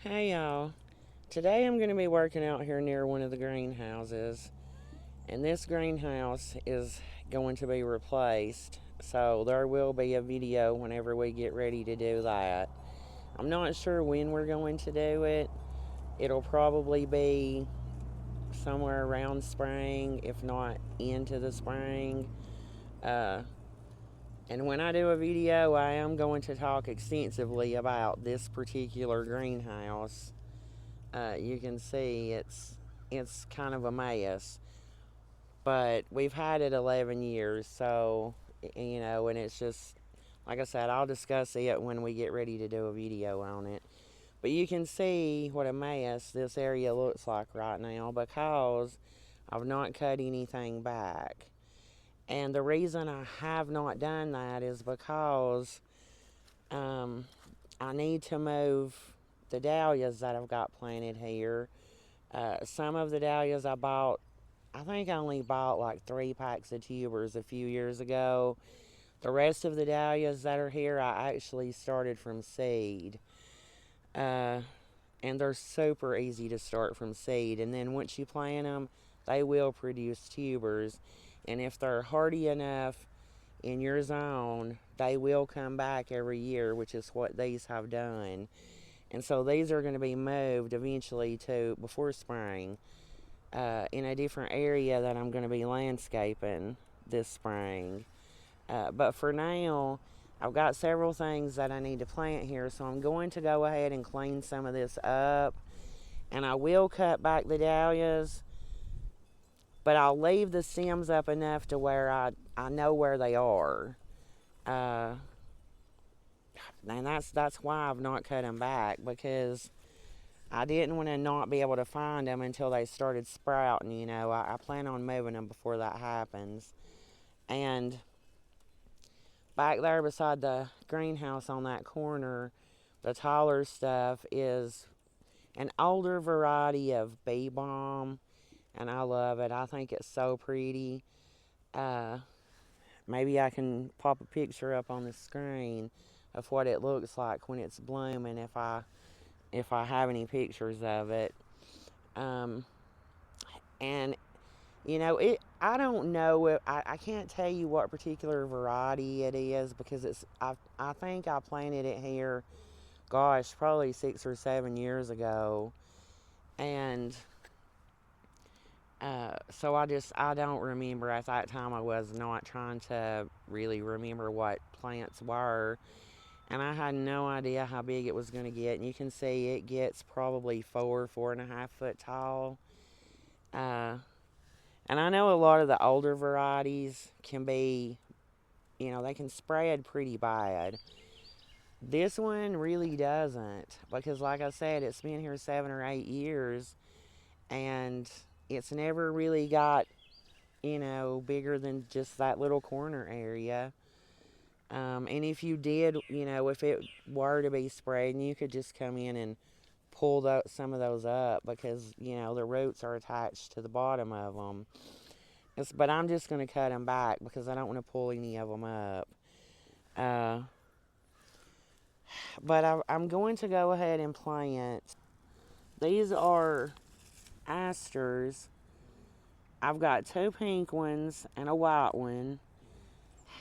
Hey y'all, today I'm going to be working out here near one of the greenhouses, and this greenhouse is going to be replaced, so there will be a video whenever we get ready to do that. I'm not sure when we're going to do it. It'll probably be somewhere around spring, if not into the spring. Uh, and when I do a video, I am going to talk extensively about this particular greenhouse. You can see it's kind of a mess, but we've had it 11 years, so and it's just like I said, I'll discuss it when we get ready to do a video on it. But you can see what a mess this area looks like right now because I've not cut anything back. And the reason I have not done that is because um, I need to move the dahlias that I've got planted here. Some of the dahlias I bought, I think I only bought like 3 packs of tubers a few years ago. The rest of the dahlias that are here, I actually started from seed. Uh, and they're super easy to start from seed. And then once you plant them, they will produce tubers. And if they're hardy enough in your zone, they will come back every year, which is what these have done. And so these are going to be moved eventually to before spring in a different area that I'm going to be landscaping this spring. But for now, I've got several things that I need to plant here, so I'm going to go ahead and clean some of this up. And I will cut back the dahlias, but I'll leave the stems up enough to where I know where they are. Uh, and that's why I've not cut them back, because I didn't want to not be able to find them until they started sprouting. I plan on moving them before that happens. And back there beside the greenhouse on that corner, the taller stuff is an older variety of bee balm, and I love it. I think it's so pretty. Uh, Maybe I can pop a picture up on the screen of what it looks like when it's blooming if I have any pictures of it. Um, and I don't know if I can't tell you what particular variety it is because I think I planted it here, gosh, probably 6 or 7 years ago, and so I don't remember. At that time I was not trying to really remember what plants were, and I had no idea how big it was going to get. And you can see it gets probably 4.5 foot tall. Uh, And I know a lot of the older varieties can be, they can spread pretty bad. This one really doesn't because, like I said, it's been here 7 or 8 years and it's never really got, bigger than just that little corner area. And if you did, if it were to be spreading, you could just come in and pull some of those up because, the roots are attached to the bottom of them. But I'm just going to cut them back because I don't want to pull any of them up. Uh, but I'm going to go ahead and plant. These are asters. I've got 2 pink ones and a white one.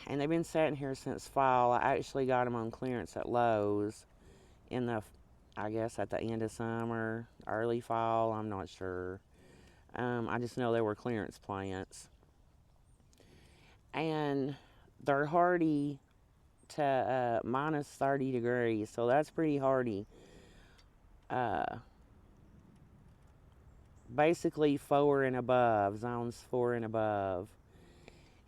And they've been sitting here since fall. I actually got them on clearance at Lowe's I guess at the end of summer, early fall, I'm not sure. I just know they were clearance plants. And they're hardy to minus 30 degrees, so that's pretty hardy. Uh, Basically 4 and above, zones 4 and above.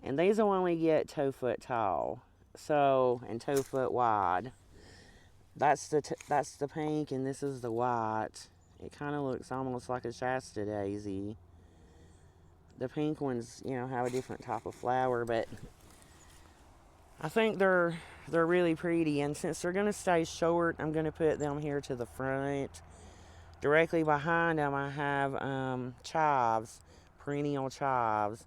And these will only get 2 foot tall, and 2 foot wide. That's the pink, and this is the white. It kind of looks almost like a Shasta daisy. The pink ones, have a different type of flower, but I think they're really pretty. And since they're gonna stay short, I'm gonna put them here to the front. Directly behind them, I have chives, perennial chives,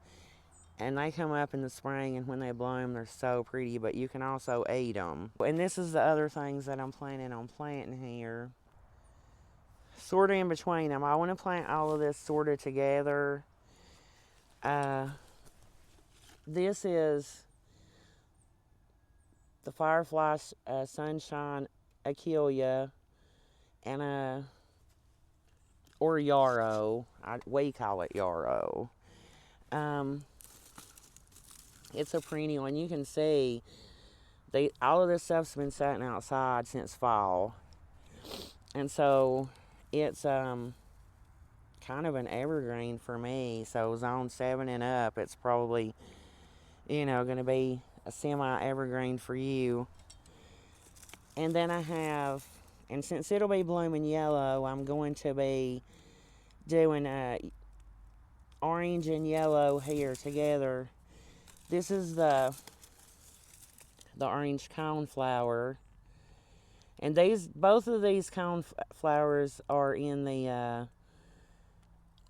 and they come up in the spring. And when they bloom, they're so pretty. But you can also eat them. And this is the other things that I'm planning on planting here. sort of in between them. I want to plant all of this sort of together. This is the Firefly Sunshine Achillea and or yarrow. We call it yarrow. It's a perennial, and you can see all of this stuff's been sitting outside since fall, and so it's kind of an evergreen for me. So zone 7 and up, it's probably going to be a semi-evergreen for you. And then I have, and since it'll be blooming yellow, I'm going to be doing orange and yellow here together. This is the orange coneflower, and both of these coneflowers are in the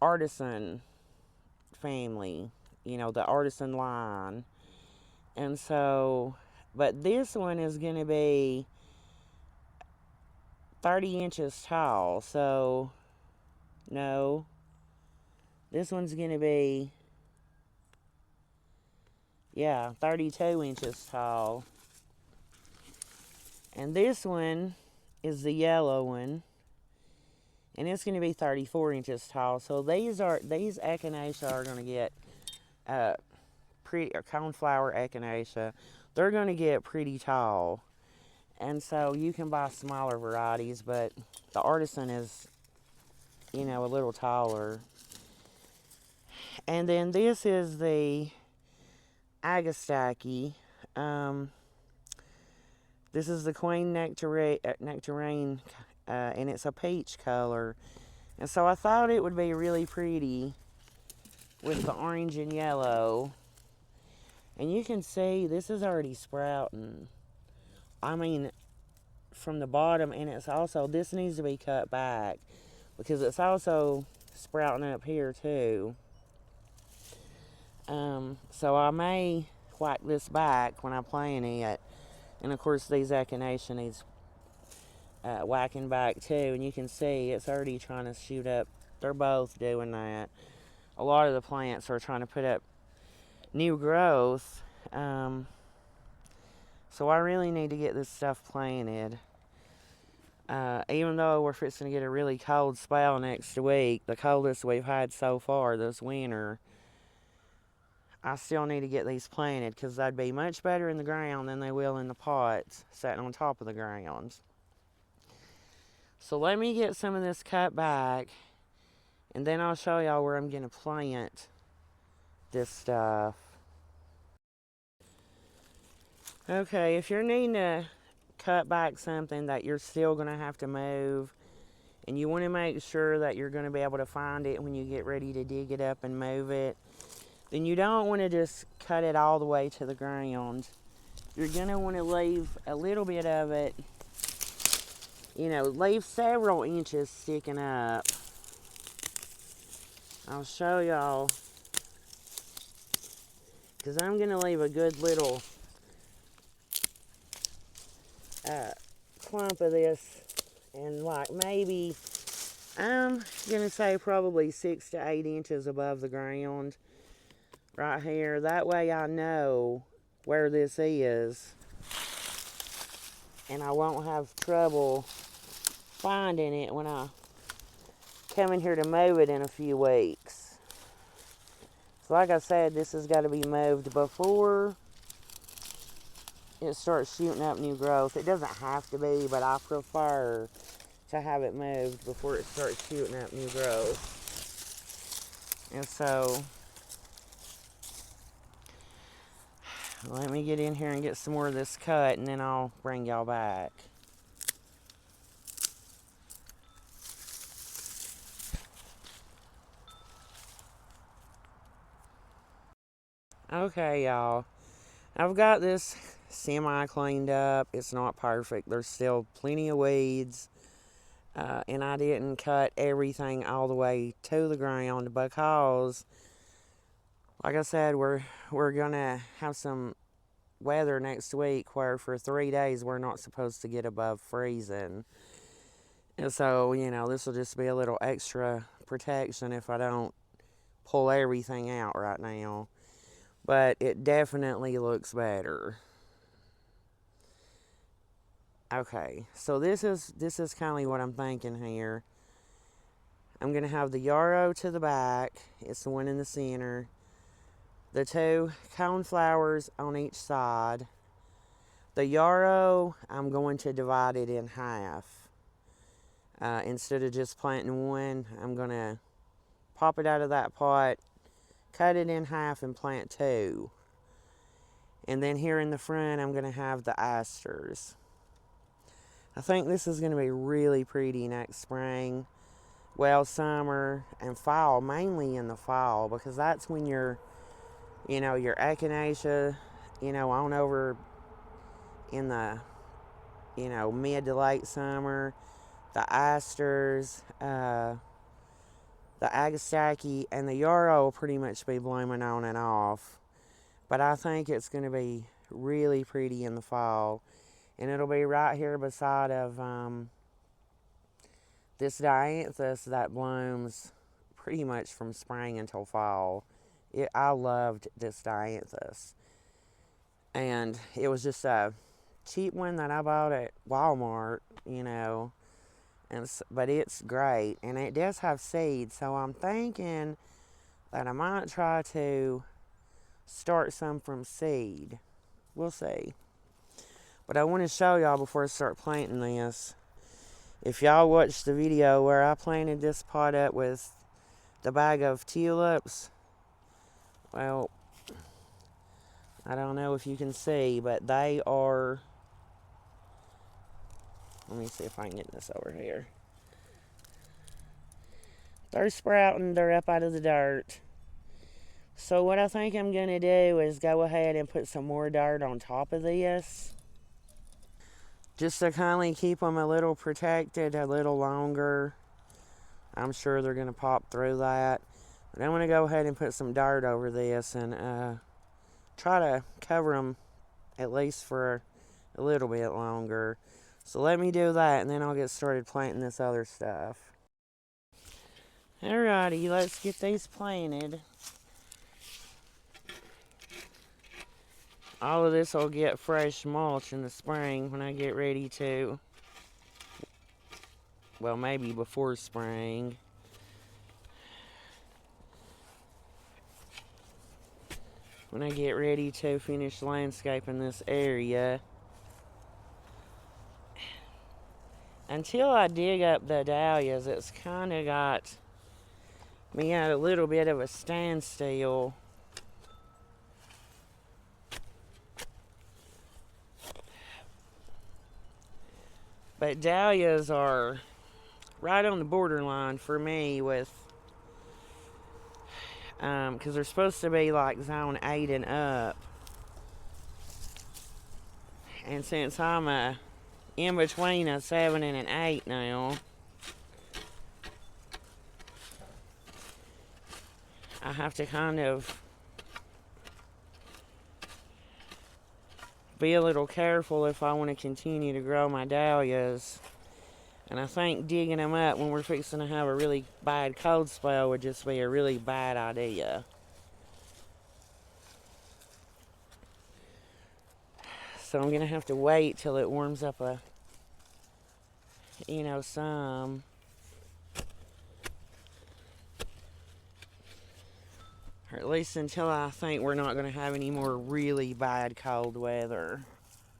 artisan family, the artisan line. And so, but this one is going to be 30 inches tall. So, no, this one's going to be, 32 inches tall. And this one is the yellow one, and it's going to be 34 inches tall. So these echinacea are going to get pretty, or coneflower echinacea. They're going to get pretty tall. And so you can buy smaller varieties, but the artisan is, a little taller. And then this is the Agastaki. This is the Queen Nectarine, and it's a peach color. And so I thought it would be really pretty with the orange and yellow. And you can see this is already sprouting. I mean, from the bottom, and it's also, this needs to be cut back because it's also sprouting up here too. So I may whack this back when I plant it. And of course these echinacea needs whacking back too. And you can see it's already trying to shoot up. They're both doing that. A lot of the plants are trying to put up new growth. So I really need to get this stuff planted. Even though we're fixing to get a really cold spell next week, the coldest we've had so far this winter, I still need to get these planted because they'd be much better in the ground than they will in the pots sitting on top of the ground. So let me get some of this cut back, and then I'll show y'all where I'm going to plant this stuff. Okay, if you're needing to cut back something that you're still going to have to move, and you want to make sure that you're going to be able to find it when you get ready to dig it up and move it, then you don't want to just cut it all the way to the ground. You're going to want to leave a little bit of it, leave several inches sticking up. I'll show y'all, because I'm going to leave a good little clump of this, and like maybe, I'm going to say probably 6 to 8 inches above the ground. Right here. That way I know where this is, and I won't have trouble finding it when I come in here to move it in a few weeks. So like I said, this has got to be moved before it starts shooting up new growth. It doesn't have to be, but I prefer to have it moved before it starts shooting up new growth. And so let me get in here and get some more of this cut, and then I'll bring y'all back. Okay, y'all. I've got this semi-cleaned up. It's not perfect. There's still plenty of weeds. And I didn't cut everything all the way to the ground because, like I said, we're going to have some weather next week where for 3 days we're not supposed to get above freezing. And so, you know, this will just be a little extra protection if I don't pull everything out right now. But it definitely looks better. Okay, so this is kind of what I'm thinking here. I'm gonna have the yarrow to the back. It's the one in the center. The two cone flowers on each side. The yarrow, I'm going to divide it in half. Instead of just planting one, I'm gonna pop it out of that pot, cut it in half, and plant two. And then here in the front, I'm gonna have the asters. I think this is gonna be really pretty next spring. Well, summer and fall, mainly in the fall, because that's when your echinacea, on over in the, mid to late summer, the asters, the agastache, and the yarrow will pretty much be blooming on and off. But I think it's going to be really pretty in the fall. And it'll be right here beside of this dianthus that blooms pretty much from spring until fall. I loved this dianthus. And it was just a cheap one that I bought at Walmart, but it's great. And it does have seeds, so I'm thinking that I might try to start some from seed. We'll see. But I want to show y'all before I start planting this. If y'all watched the video where I planted this pot up with the bag of tulips, well, I don't know if you can see, but they are, let me see if I can get this over here. They're sprouting, they're up out of the dirt. So what I think I'm going to do is go ahead and put some more dirt on top of this. Just to kind of keep them a little protected a little longer. I'm sure they're going to pop through that. But I'm going to go ahead and put some dirt over this and try to cover them at least for a little bit longer. So let me do that and then I'll get started planting this other stuff. Alrighty, let's get these planted. All of this will get fresh mulch in the spring when I get ready to. Well, maybe before spring. When I get ready to finish landscaping this area. Until I dig up the dahlias, it's kind of got me at a little bit of a standstill. But dahlias are right on the borderline for me with, because they're supposed to be like zone 8 and up. And since I'm in between a 7 and an 8 now, I have to kind of be a little careful if I want to continue to grow my dahlias. And I think digging them up when we're fixing to have a really bad cold spell would just be a really bad idea. So I'm going to have to wait till it warms up some. Or at least until I think we're not going to have any more really bad cold weather.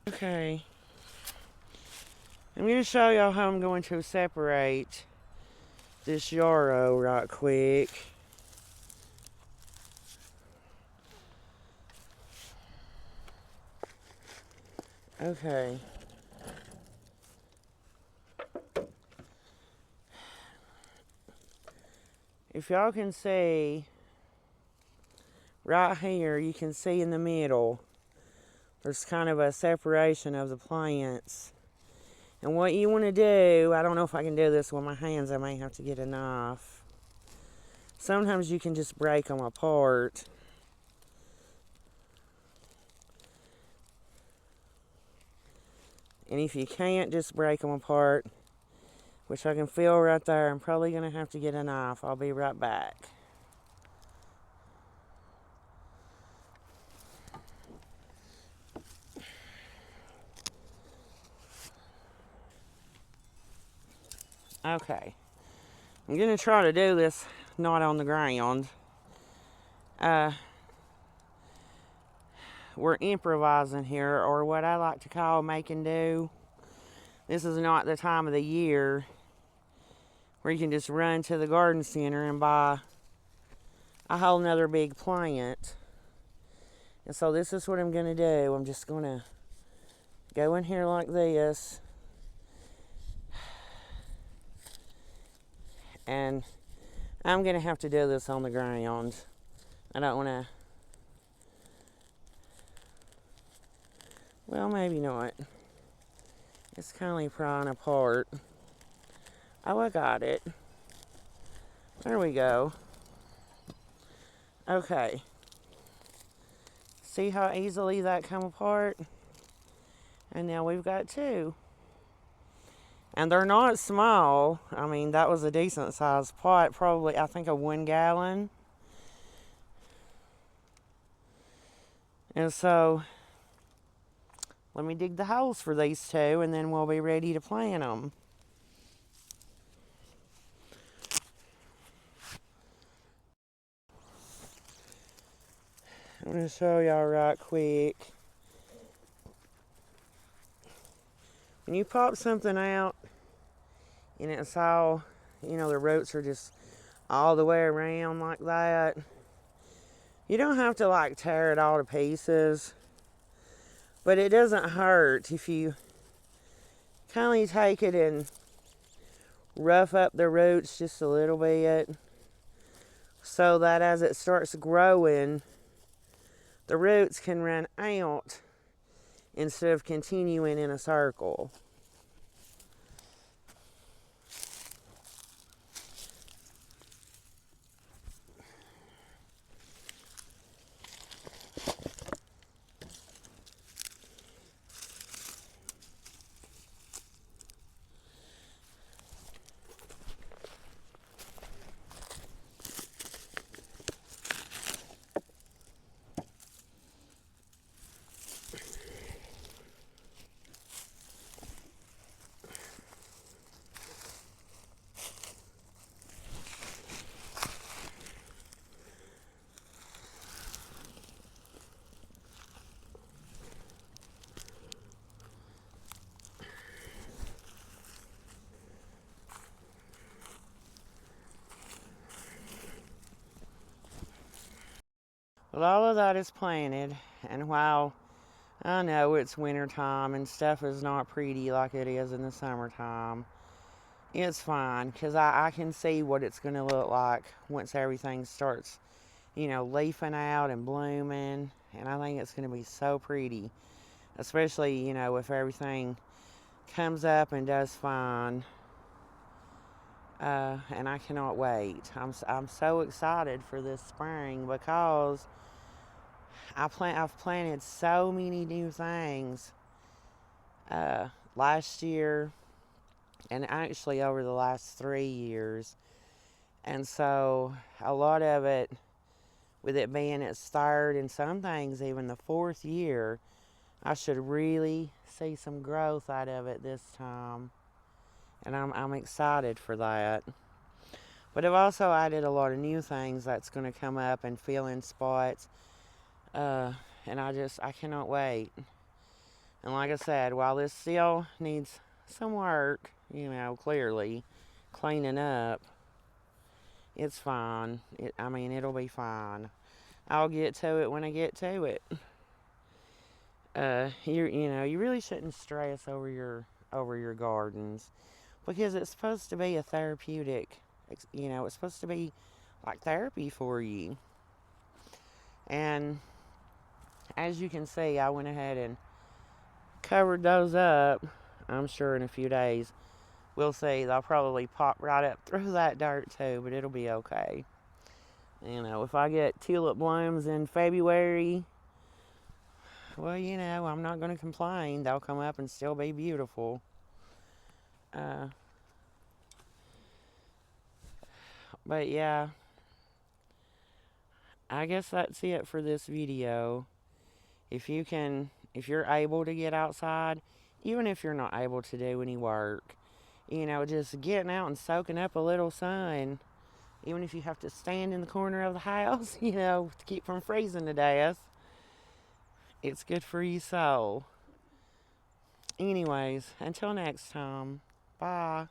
Okay. I'm going to show y'all how I'm going to separate this yarrow right quick. Okay. If y'all can see, right here, you can see in the middle, there's kind of a separation of the plants. And what you want to do, I don't know if I can do this with my hands, I may have to get a knife. Sometimes you can just break them apart. And if you can't just break them apart, which I can feel right there. I'm probably going to have to get a knife. I'll be right back. Okay. I'm going to try to do this not on the ground. We're improvising here, or what I like to call making do. This is not the time of the year where you can just run to the garden center and buy a whole nother big plant. And so this is what I'm going to do. I'm just going to go in here like this. And I'm going to have to do this on the ground. I don't want to. Well, maybe not. It's kind of prying apart. Oh, I got it. There we go. Okay. See how easily that come apart? And now we've got two. And they're not small. I mean, that was a decent sized pot. Probably, I think, a 1 gallon. And so, let me dig the holes for these two, and then we'll be ready to plant them. I'm going to show y'all right quick. When you pop something out, and it's all, the roots are just all the way around like that, you don't have to like tear it all to pieces, but it doesn't hurt if you kind of take it and rough up the roots just a little bit, so that as it starts growing, the roots can run out instead of continuing in a circle. Well, all of that is planted, and while I know it's winter time and stuff is not pretty like it is in the summertime, it's fine, because I can see what it's going to look like once everything starts, leafing out and blooming, and I think it's going to be so pretty, especially, if everything comes up and does fine. And I cannot wait. I'm so excited for this spring because I've planted so many new things last year and actually over the last 3 years. And so a lot of it, with it being its third and some things even the fourth year, I should really see some growth out of it this time. And I'm excited for that. But I've also added a lot of new things that's going to come up and fill in spots. And I cannot wait. And like I said, while this still needs some work, clearly cleaning up, it's fine. It'll be fine. I'll get to it when I get to it. You really shouldn't stress over your gardens, because it's supposed to be a therapeutic. It's supposed to be like therapy for you. And as you can see, I went ahead and covered those up. I'm sure in a few days we'll see, they'll probably pop right up through that dirt too, but it'll be okay. If I get tulip blooms in February, well, I'm not going to complain. They'll come up and still be beautiful. But yeah, I guess that's it for this video. If you're able to get outside, even if you're not able to do any work, just getting out and soaking up a little sun, even if you have to stand in the corner of the house, to keep from freezing to death, it's good for your soul. Anyways, until next time, bye.